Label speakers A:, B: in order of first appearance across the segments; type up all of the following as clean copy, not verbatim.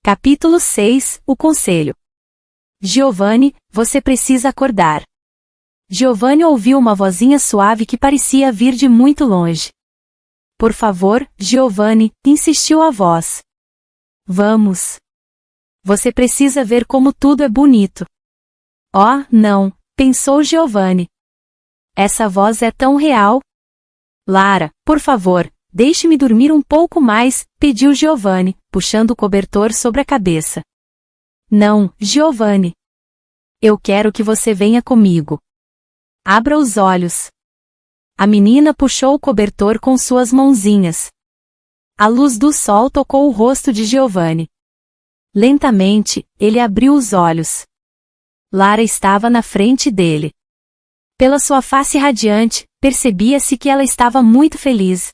A: Capítulo 6 – O Conselho. Giovanni, você precisa acordar. Giovanni ouviu uma vozinha suave que parecia vir de muito longe. Por favor, Giovanni, insistiu a voz. Vamos. Você precisa ver como tudo é bonito. Oh, não, pensou Giovanni. Essa voz é tão real. Lara, por favor, deixe-me dormir um pouco mais, pediu Giovanni, puxando o cobertor sobre a cabeça. Não, Giovanni. Eu quero que você venha comigo. Abra os olhos. A menina puxou o cobertor com suas mãozinhas. A luz do sol tocou o rosto de Giovanni. Lentamente, ele abriu os olhos. Lara estava na frente dele. Pela sua face radiante, percebia-se que ela estava muito feliz.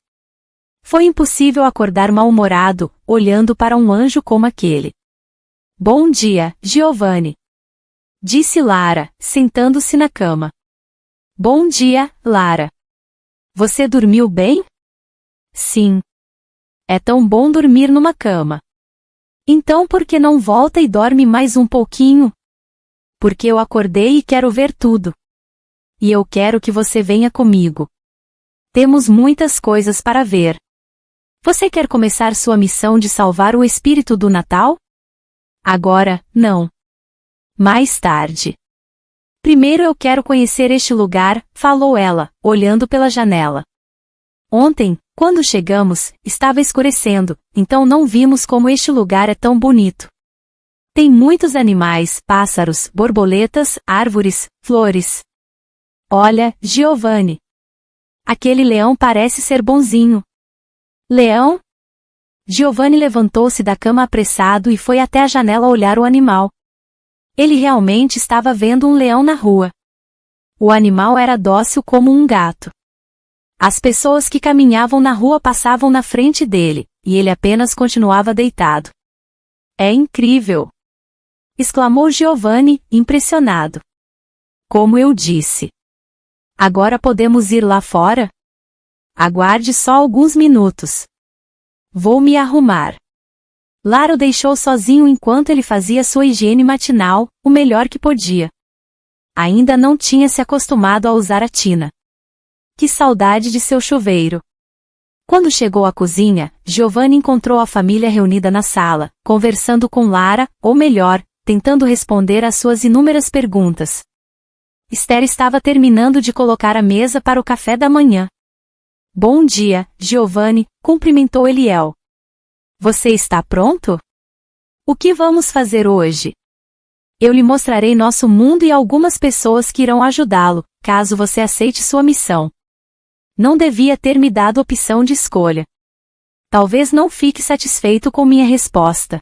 A: Foi impossível acordar mal-humorado, olhando para um anjo como aquele. Bom dia, Giovanni. Disse Lara, sentando-se na cama. Bom dia, Lara. Você dormiu bem? Sim. É tão bom dormir numa cama. Então por que não volta e dorme mais um pouquinho? Porque eu acordei e quero ver tudo. E eu quero que você venha comigo. Temos muitas coisas para ver. Você quer começar sua missão de salvar o espírito do Natal? Agora, não. Mais tarde. Primeiro eu quero conhecer este lugar, falou ela, olhando pela janela. Ontem, quando chegamos, estava escurecendo, então não vimos como este lugar é tão bonito. Tem muitos animais, pássaros, borboletas, árvores, flores. Olha, Giovanni. Aquele leão parece ser bonzinho. Leão? Giovanni levantou-se da cama apressado e foi até a janela olhar o animal. Ele realmente estava vendo um leão na rua. O animal era dócil como um gato. As pessoas que caminhavam na rua passavam na frente dele, e ele apenas continuava deitado. É incrível! Exclamou Giovanni, impressionado. Como eu disse. Agora podemos ir lá fora? Aguarde só alguns minutos. Vou me arrumar. Lara o deixou sozinho enquanto ele fazia sua higiene matinal, o melhor que podia. Ainda não tinha se acostumado a usar a tina. Que saudade de seu chuveiro. Quando chegou à cozinha, Giovanni encontrou a família reunida na sala, conversando com Lara, ou melhor, tentando responder às suas inúmeras perguntas. Esther estava terminando de colocar a mesa para o café da manhã. Bom dia, Giovanni, cumprimentou Eliel. Você está pronto? O que vamos fazer hoje? Eu lhe mostrarei nosso mundo e algumas pessoas que irão ajudá-lo, caso você aceite sua missão. Não devia ter me dado opção de escolha. Talvez não fique satisfeito com minha resposta.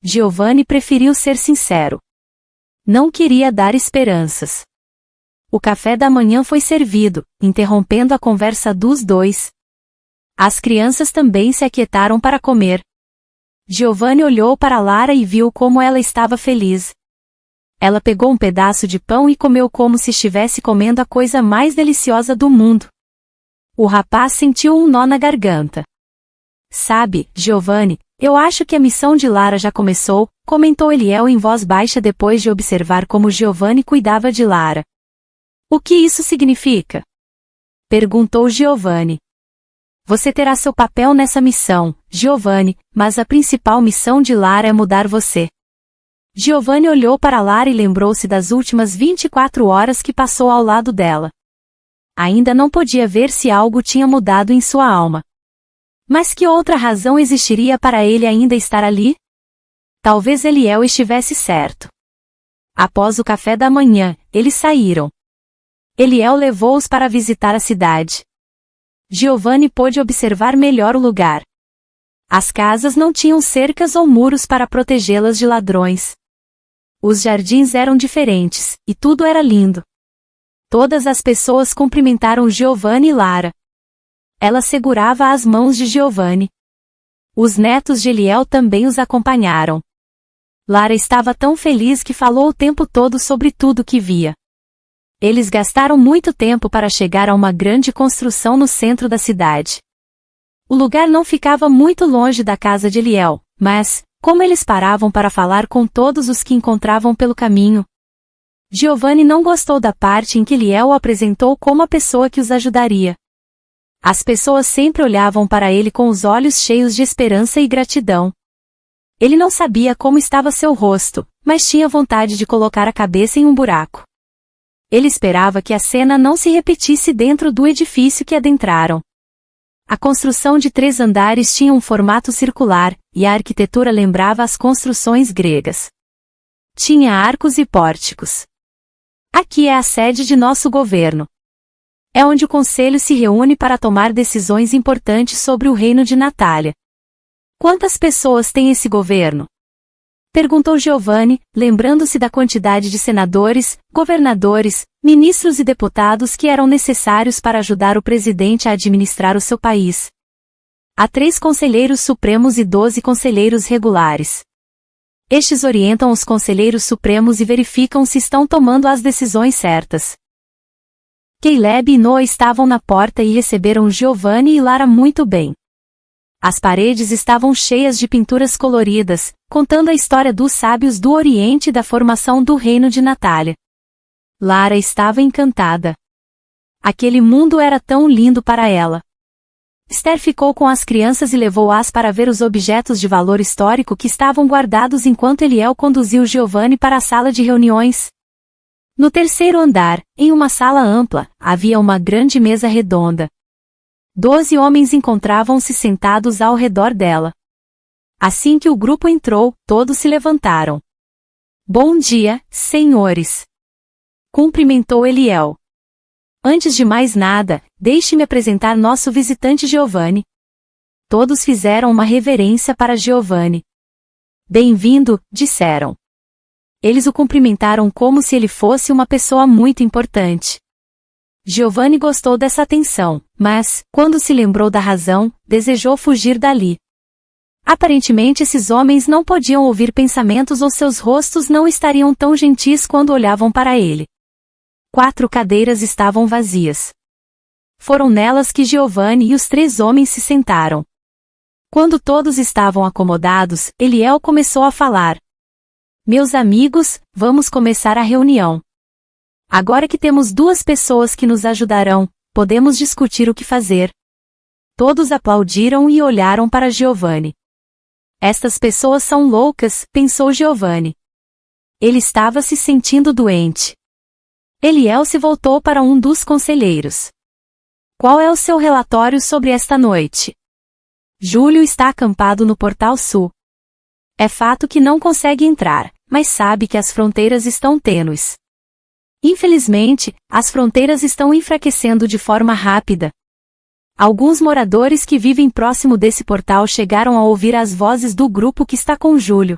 A: Giovanni preferiu ser sincero. Não queria dar esperanças. O café da manhã foi servido, interrompendo a conversa dos dois. As crianças também se aquietaram para comer. Giovanni olhou para Lara e viu como ela estava feliz. Ela pegou um pedaço de pão e comeu como se estivesse comendo a coisa mais deliciosa do mundo. O rapaz sentiu um nó na garganta. Sabe, Giovanni, eu acho que a missão de Lara já começou, comentou Eliel em voz baixa depois de observar como Giovanni cuidava de Lara. O que isso significa? Perguntou Giovanni. Você terá seu papel nessa missão, Giovanni, mas a principal missão de Lara é mudar você. Giovanni olhou para Lara e lembrou-se das últimas 24 horas que passou ao lado dela. Ainda não podia ver se algo tinha mudado em sua alma. Mas que outra razão existiria para ele ainda estar ali? Talvez Eliel estivesse certo. Após o café da manhã, eles saíram. Eliel levou-os para visitar a cidade. Giovanni pôde observar melhor o lugar. As casas não tinham cercas ou muros para protegê-las de ladrões. Os jardins eram diferentes, e tudo era lindo. Todas as pessoas cumprimentaram Giovanni e Lara. Ela segurava as mãos de Giovanni. Os netos de Eliel também os acompanharam. Lara estava tão feliz que falou o tempo todo sobre tudo que via. Eles gastaram muito tempo para chegar a uma grande construção no centro da cidade. O lugar não ficava muito longe da casa de Eliel, mas, Como eles paravam para falar com todos os que encontravam pelo caminho. Giovanni não gostou da parte em que Eliel o apresentou como a pessoa que os ajudaria. As pessoas sempre olhavam para ele com os olhos cheios de esperança e gratidão. Ele não sabia como estava seu rosto, mas tinha vontade de colocar a cabeça em um buraco. Ele esperava que a cena não se repetisse dentro do edifício que adentraram. A construção de 3 andares tinha um formato circular, e a arquitetura lembrava as construções gregas. Tinha arcos e pórticos. Aqui é a sede de nosso governo. É onde o conselho se reúne para tomar decisões importantes sobre o reino de Natália. Quantas pessoas tem esse governo? Perguntou Giovanni, lembrando-se da quantidade de senadores, governadores, ministros e deputados que eram necessários para ajudar o presidente a administrar o seu país. Há 3 conselheiros supremos e 12 conselheiros regulares. Estes orientam os conselheiros supremos e verificam se estão tomando as decisões certas. Caleb e Noa estavam na porta e receberam Giovanni e Lara muito bem. As paredes estavam cheias de pinturas coloridas, contando a história dos sábios do Oriente e da formação do reino de Natália. Lara estava encantada. Aquele mundo era tão lindo para ela. Esther ficou com as crianças e levou-as para ver os objetos de valor histórico que estavam guardados enquanto Eliel conduziu Giovanni para a sala de reuniões. No 3º andar, em uma sala ampla, havia uma grande mesa redonda. 12 homens encontravam-se sentados ao redor dela. Assim que o grupo entrou, todos se levantaram. Bom dia, senhores! Cumprimentou Eliel. Antes de mais nada, deixe-me apresentar nosso visitante Giovanni. Todos fizeram uma reverência para Giovanni. Bem-vindo, disseram. Eles o cumprimentaram como se ele fosse uma pessoa muito importante. Giovanni gostou dessa atenção, mas, quando se lembrou da razão, desejou fugir dali. Aparentemente esses homens não podiam ouvir pensamentos ou seus rostos não estariam tão gentis quando olhavam para ele. 4 cadeiras estavam vazias. Foram nelas que Giovanni e os 3 homens se sentaram. Quando todos estavam acomodados, Eliel começou a falar. Meus amigos, vamos começar a reunião. Agora que temos 2 pessoas que nos ajudarão, podemos discutir o que fazer. Todos aplaudiram e olharam para Giovanni. Estas pessoas são loucas, pensou Giovanni. Ele estava se sentindo doente. Eliel se voltou para um dos conselheiros. Qual é o seu relatório sobre esta noite? Júlio está acampado no Portal Sul. É fato que não consegue entrar, mas sabe que as fronteiras estão tênues. Infelizmente, as fronteiras estão enfraquecendo de forma rápida. Alguns moradores que vivem próximo desse portal chegaram a ouvir as vozes do grupo que está com Júlio.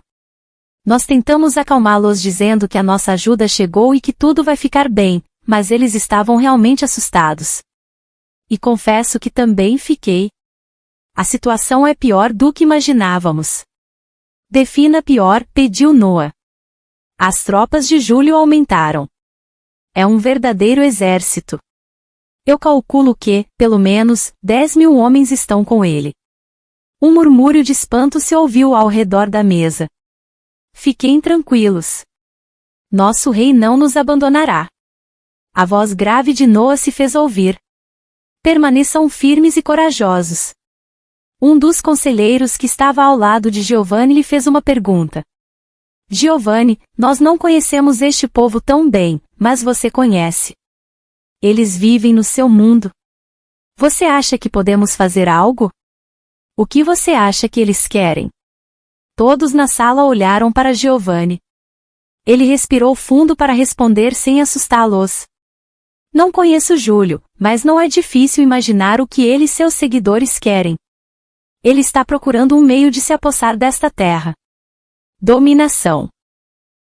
A: Nós tentamos acalmá-los dizendo que a nossa ajuda chegou e que tudo vai ficar bem, mas eles estavam realmente assustados. E confesso que também fiquei. A situação é pior do que imaginávamos. Defina pior, pediu Noa. As tropas de Júlio aumentaram. É um verdadeiro exército. Eu calculo que, pelo menos, 10.000 homens estão com ele. Um murmúrio de espanto se ouviu ao redor da mesa. Fiquem tranquilos. Nosso rei não nos abandonará. A voz grave de Noa se fez ouvir. Permaneçam firmes e corajosos. Um dos conselheiros que estava ao lado de Giovanni lhe fez uma pergunta. Giovanni, nós não conhecemos este povo tão bem, mas você conhece. Eles vivem no seu mundo. Você acha que podemos fazer algo? O que você acha que eles querem? Todos na sala olharam para Giovanni. Ele respirou fundo para responder sem assustá-los. Não conheço Júlio, mas não é difícil imaginar o que ele e seus seguidores querem. Ele está procurando um meio de se apossar desta terra. Dominação.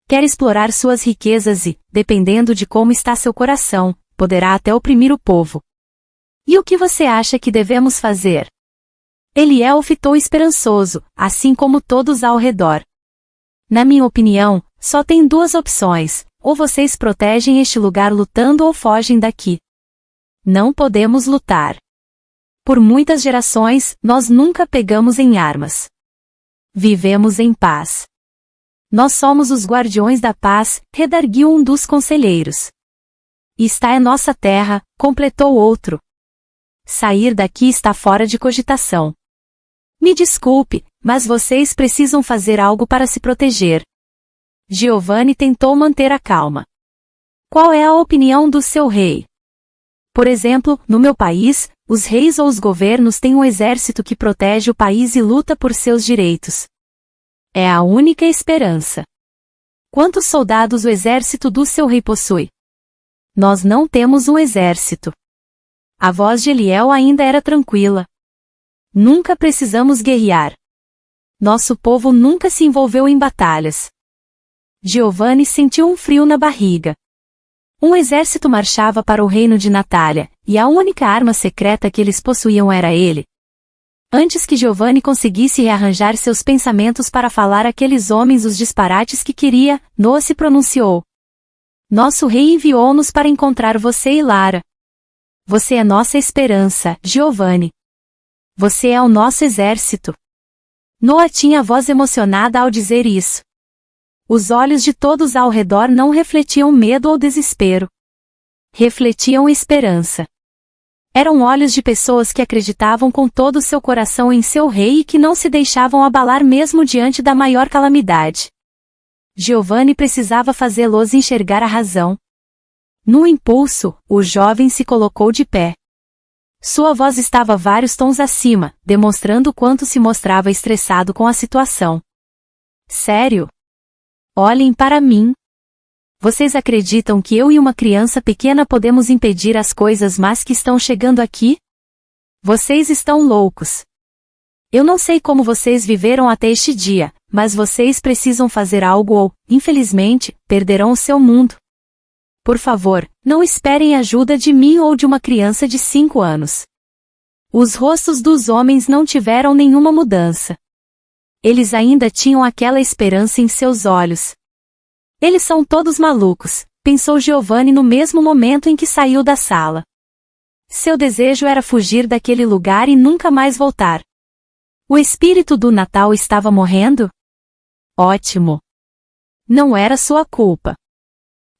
A: Quer explorar suas riquezas e, dependendo de como está seu coração, poderá até oprimir o povo. E o que você acha que devemos fazer? Eliel fitou esperançoso, assim como todos ao redor. Na minha opinião, só tem 2 opções, ou vocês protegem este lugar lutando ou fogem daqui. Não podemos lutar. Por muitas gerações, nós nunca pegamos em armas. Vivemos em paz. Nós somos os guardiões da paz, redarguiu um dos conselheiros. Está é nossa terra, completou outro. Sair daqui está fora de cogitação. Me desculpe, mas vocês precisam fazer algo para se proteger. Giovanni tentou manter a calma. Qual é a opinião do seu rei? Por exemplo, no meu país, os reis ou os governos têm um exército que protege o país e luta por seus direitos. É a única esperança. Quantos soldados o exército do seu rei possui? Nós não temos um exército. A voz de Eliel ainda era tranquila. Nunca precisamos guerrear. Nosso povo nunca se envolveu em batalhas. Giovanni sentiu um frio na barriga. Um exército marchava para o reino de Natália, e a única arma secreta que eles possuíam era ele. Antes que Giovanni conseguisse rearranjar seus pensamentos para falar àqueles homens os disparates que queria, Noa se pronunciou. Nosso rei enviou-nos para encontrar você e Lara. Você é nossa esperança, Giovanni. Você é o nosso exército. Noa tinha a voz emocionada ao dizer isso. Os olhos de todos ao redor não refletiam medo ou desespero. Refletiam esperança. Eram olhos de pessoas que acreditavam com todo o seu coração em seu rei e que não se deixavam abalar mesmo diante da maior calamidade. Giovanni precisava fazê-los enxergar a razão. No impulso, o jovem se colocou de pé. Sua voz estava vários tons acima, demonstrando quanto se mostrava estressado com a situação. Sério? Olhem para mim. Vocês acreditam que eu e uma criança pequena podemos impedir as coisas más que estão chegando aqui? Vocês estão loucos. Eu não sei como vocês viveram até este dia, mas vocês precisam fazer algo ou, infelizmente, perderão o seu mundo. Por favor, não esperem ajuda de mim ou de uma criança de 5 anos. Os rostos dos homens não tiveram nenhuma mudança. Eles ainda tinham aquela esperança em seus olhos. Eles são todos malucos, pensou Giovanni no mesmo momento em que saiu da sala. Seu desejo era fugir daquele lugar e nunca mais voltar. O espírito do Natal estava morrendo? Ótimo. Não era sua culpa.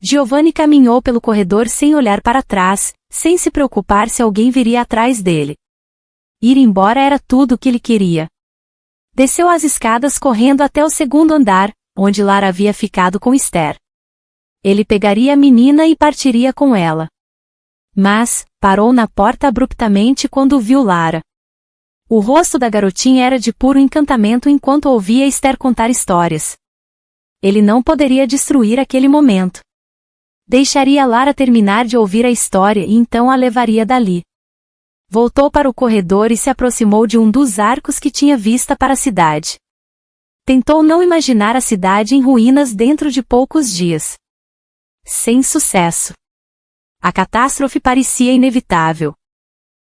A: Giovanni caminhou pelo corredor sem olhar para trás, sem se preocupar se alguém viria atrás dele. Ir embora era tudo o que ele queria. Desceu as escadas correndo até o segundo andar, onde Lara havia ficado com Esther. Ele pegaria a menina e partiria com ela. Mas, parou na porta abruptamente quando viu Lara. O rosto da garotinha era de puro encantamento enquanto ouvia Esther contar histórias. Ele não poderia destruir aquele momento. Deixaria Lara terminar de ouvir a história e então a levaria dali. Voltou para o corredor e se aproximou de um dos arcos que tinha vista para a cidade. Tentou não imaginar a cidade em ruínas dentro de poucos dias. Sem sucesso. A catástrofe parecia inevitável.